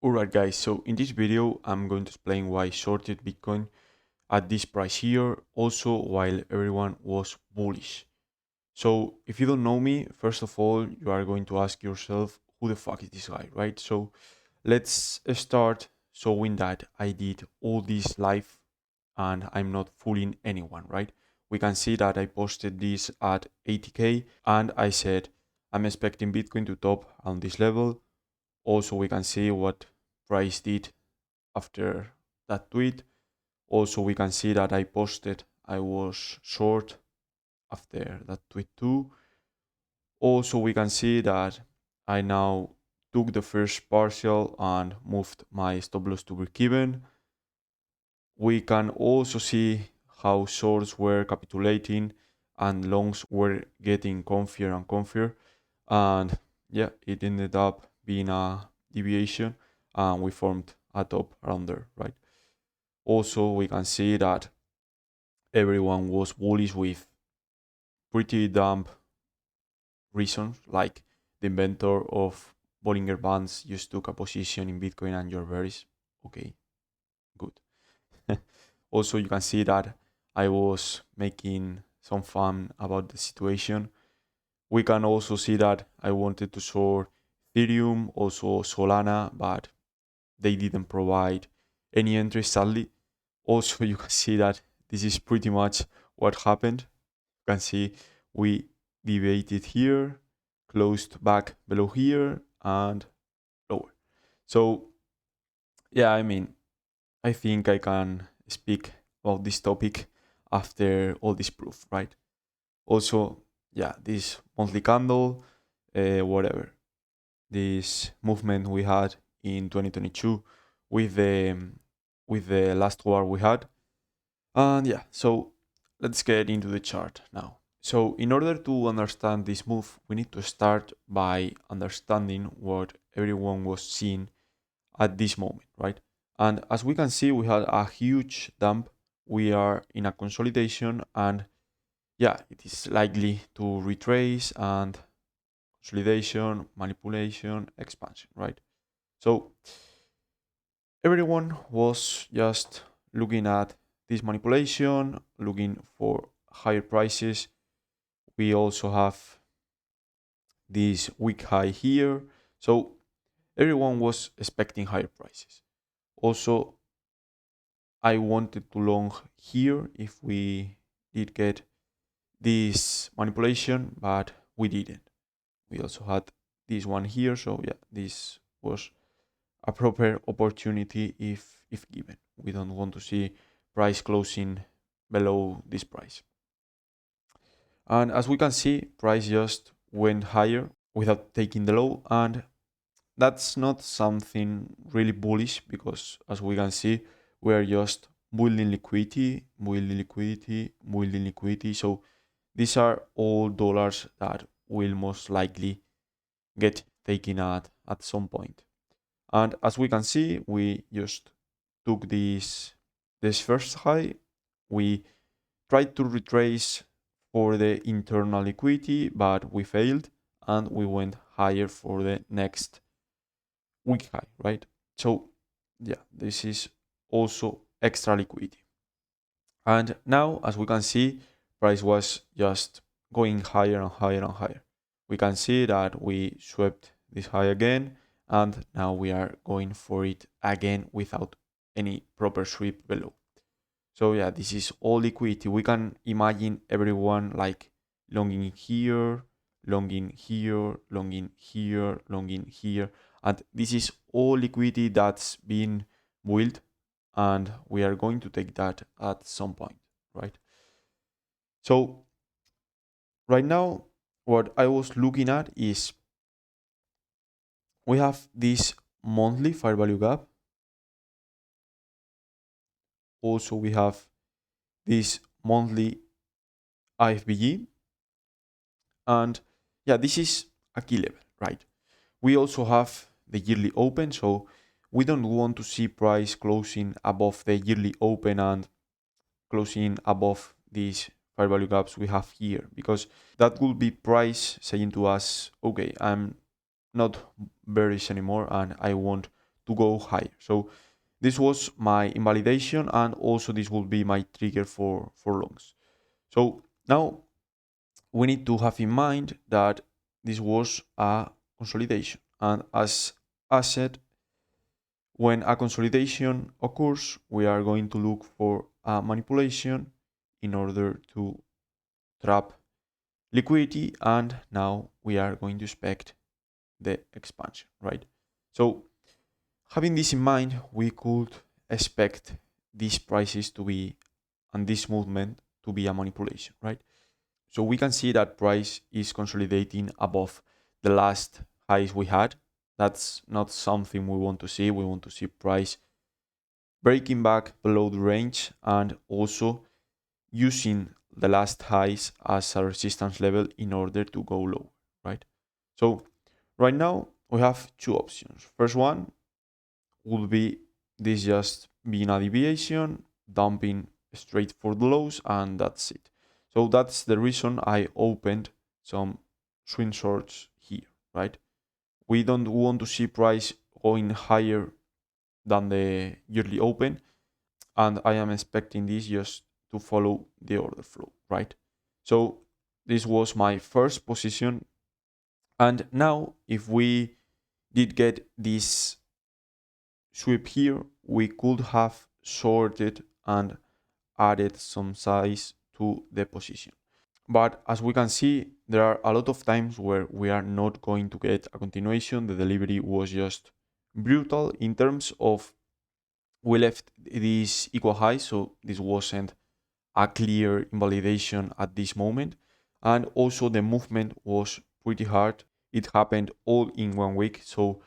Alright guys, so in this video I'm going to explain why I shorted Bitcoin at this price here, also while everyone was bullish. So if you don't know me, first of all, you are going to ask yourself, who the fuck is this guy, right? So let's start showing that I did all this live and I'm not fooling anyone, right? We can see that I posted this at 80k and I said I'm expecting Bitcoin to top on this level. Also, we can see what price did after that tweet. Also, we can see that I posted I was short after that tweet too. Also, we can see that I now took the first partial and moved my stop loss to break even. We can also see how shorts were capitulating and longs were getting comfier and comfier. And yeah, it ended up being a deviation and we formed a top around there, right? Also, we can see that everyone was bullish with pretty dumb reasons, like the inventor of Bollinger Bands just took a position in Bitcoin and you're very okay, good. Also, you can see that I was making some fun about the situation. We can also see that I wanted to short Ethereum, also Solana, but they didn't provide any entry sadly. Also, you can see that this is pretty much what happened. You can see we deviated here, closed back below here, and lower. So, yeah, I mean, I think I can speak about this topic after all this proof, right? Also, yeah, this monthly candle, whatever, this movement we had in 2022 with the last war we had. And yeah, so let's get into the chart now. So in order to understand this move, we need to start by understanding what everyone was seeing at this moment, right? And as we can see, we had a huge dump. We are in a consolidation and yeah, it is likely to retrace and consolidation, manipulation, expansion, right? So everyone was just looking at this manipulation, looking for higher prices. We also have this weak high here. So everyone was expecting higher prices. Also, I wanted to long here if we did get this manipulation, but we didn't. We also had this one here. So yeah, this was a proper opportunity if given. We don't want to see price closing below this price. And as we can see, price just went higher without taking the low, and that's not something really bullish because as we can see, we are just building liquidity, building liquidity, building liquidity. So these are all dollars that will most likely get taken at some point. And as we can see, we just took this first high. We tried to retrace for the internal liquidity, but we failed and we went higher for the next week high, right? So yeah, this is also extra liquidity. And now, as we can see, price was just going higher and higher and higher. We can see that we swept this high again, and now we are going for it again without any proper sweep below. So yeah, this is all liquidity. We can imagine everyone like longing here, longing here, longing here, longing here. And this is all liquidity that's been built and we are going to take that at some point, right? So right now, what I was looking at is we have this monthly fair value gap. Also, we have this monthly IFBG. And yeah, this is a key level, right? We also have the yearly open, so we don't want to see price closing above the yearly open and closing above these fair value gaps we have here, because that would be price saying to us, okay, I'm not bearish anymore and I want to go higher. So this was my invalidation, and also this will be my trigger for longs. So now we need to have in mind that this was a consolidation, and as I said, when a consolidation occurs, we are going to look for a manipulation in order to trap liquidity, and now we are going to expect the expansion, right? So having this in mind, we could expect these prices to be, and this movement to be, a manipulation, right? So we can see that price is consolidating above the last highs we had. That's not something we want to see. We want to see price breaking back below the range and also using the last highs as a resistance level in order to go low, right? So right now we have two options. First one would be this just being a deviation, dumping straight for the lows, and that's it. So that's the reason I opened some swing shorts here, right? We don't want to see price going higher than the yearly open, and I am expecting this just to follow the order flow, right? So this was my first position, and now if we did get this sweep here, we could have shorted and added some size to the position. But as we can see, there are a lot of times where we are not going to get a continuation. The delivery was just brutal in terms of we left this equal high, so this wasn't a clear invalidation at this moment. And also the movement was pretty hard. It happened all in 1 week, so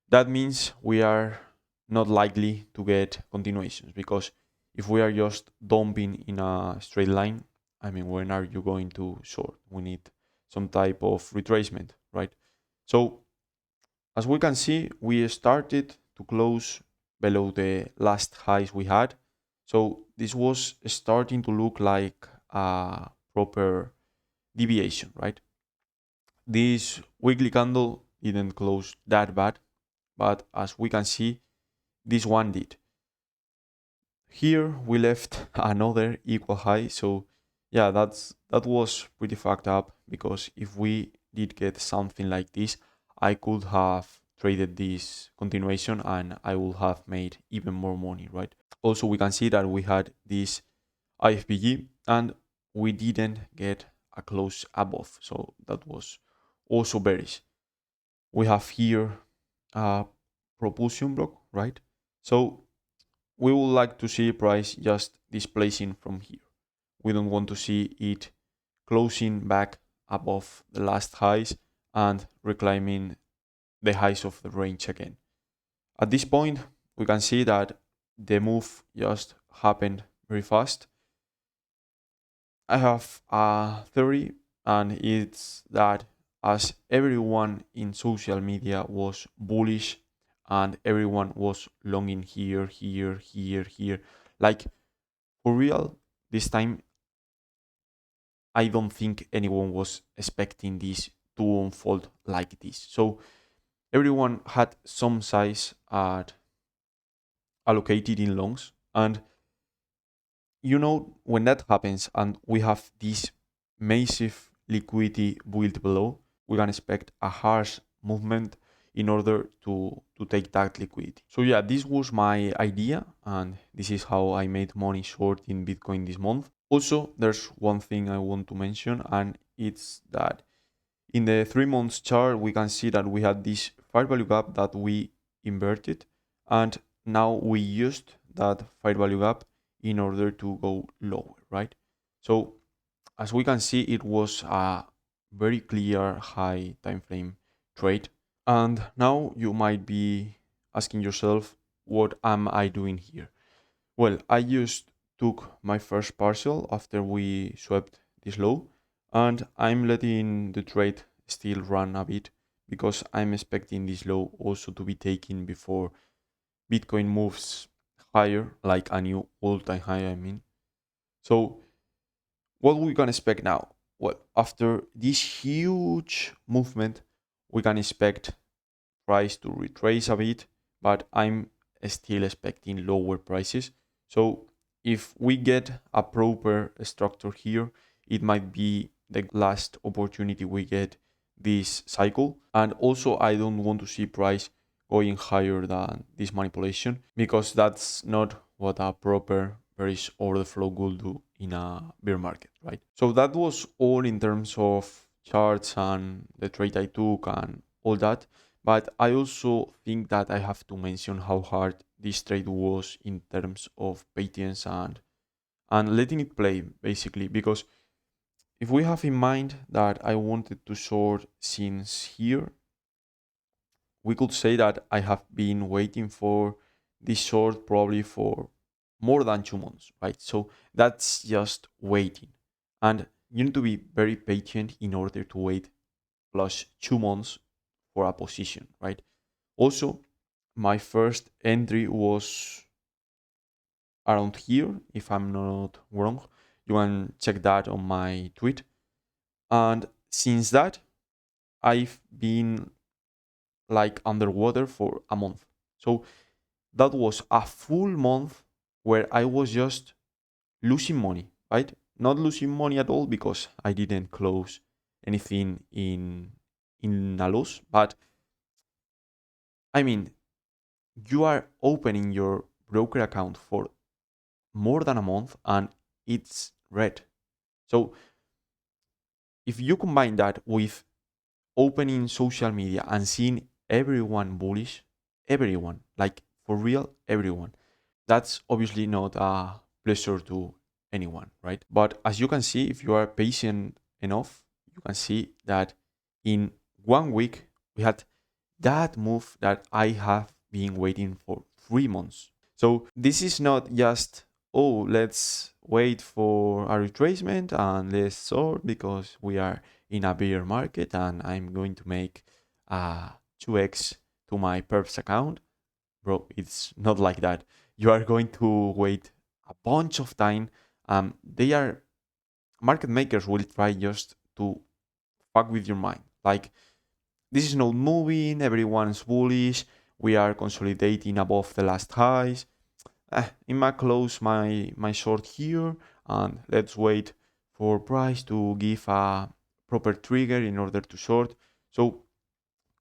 that means we are not likely to get continuations, because if we are just dumping in a straight line, I mean, when are you going to short? We need some type of retracement, right? So as we can see, we started to close below the last highs we had. So this was starting to look like a proper deviation, right? This weekly candle didn't close that bad, but as we can see, this one did. Here we left another equal high, so yeah, that was pretty fucked up, because if we did get something like this, I could have traded this continuation and I would have made even more money, right? Also, we can see that we had this IFPG and we didn't get a close above, so that was also bearish. We have here a propulsion block, right? So we would like to see price just displacing from here. We don't want to see it closing back above the last highs and reclaiming the highs of the range again. At this point, we can see that the move just happened very fast. I have a theory, and it's that as everyone in social media was bullish and everyone was longing here, here, here, here, like for real, this time I don't think anyone was expecting this to unfold like this. So everyone had some size at allocated in longs, and when that happens and we have this massive liquidity built below, we can expect a harsh movement in order to take that liquidity. So yeah, this was my idea, and this is how I made money short in Bitcoin this month. Also, there's one thing I want to mention, and it's that in the 3 months chart, we can see that we had this fair value gap that we inverted, and now we used that fair value gap in order to go lower, right? So as we can see, it was a very clear high time frame trade. And now you might be asking yourself, what am I doing here? Well, I just took my first parcel after we swept this low, and I'm letting the trade still run a bit, because I'm expecting this low also to be taken before Bitcoin moves higher, like a new all-time high, I mean. So what we can expect now? Well, after this huge movement, we can expect price to retrace a bit, but I'm still expecting lower prices. So if we get a proper structure here, it might be the last opportunity we get this cycle. And also, I don't want to see price going higher than this manipulation, because that's not what a proper bearish order flow will do in a bear market, right? So that was all in terms of charts and the trade I took and all that. But I also think that I have to mention how hard this trade was in terms of patience and letting it play, basically, because if we have in mind that I wanted to short since here, we could say that I have been waiting for this short probably for more than 2 months, right? So that's just waiting. And you need to be very patient in order to wait plus 2 months for a position, right? Also, my first entry was around here, if I'm not wrong. You can check that on my tweet. And since that, I've been like underwater for a month. So that was a full month where I was just losing money, right? Not losing money at all because I didn't close anything in a loss, but I mean, you are opening your broker account for more than a month and it's red. So if you combine that with opening social media and seeing everyone bullish, everyone, like for real, everyone, that's obviously not a pleasure to anyone, right? But as you can see, if you are patient enough, you can see that in 1 week we had that move that I have been waiting for 3 months. So this is not just, oh, let's wait for a retracement and let's sort because we are in a bear market and I'm going to make 2x to my perps account. Bro, it's not like that. You are going to wait a bunch of time. They are market makers will try just to fuck with your mind. Like, this is not moving, everyone's bullish, we are consolidating above the last highs. I might close my short here and let's wait for price to give a proper trigger in order to short. So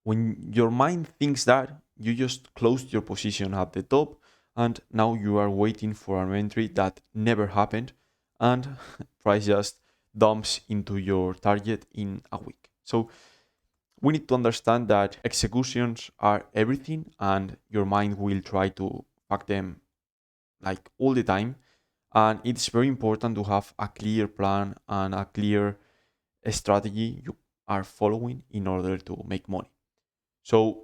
when your mind thinks that, you just closed your position at the top and now you are waiting for an entry that never happened and price just dumps into your target in a week. So we need to understand that executions are everything and your mind will try to fuck them like all the time. And it's very important to have a clear plan and a clear strategy you are following in order to make money. So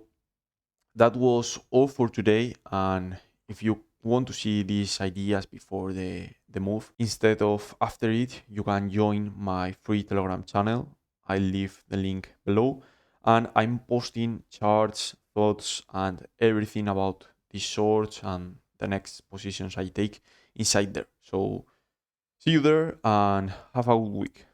that was all for today. And if you want to see these ideas before the move instead of after it, you can join my free Telegram channel. I'll leave the link below. And I'm posting charts, thoughts, and everything about these shorts and the next positions I take inside there. So see you there and have a good week.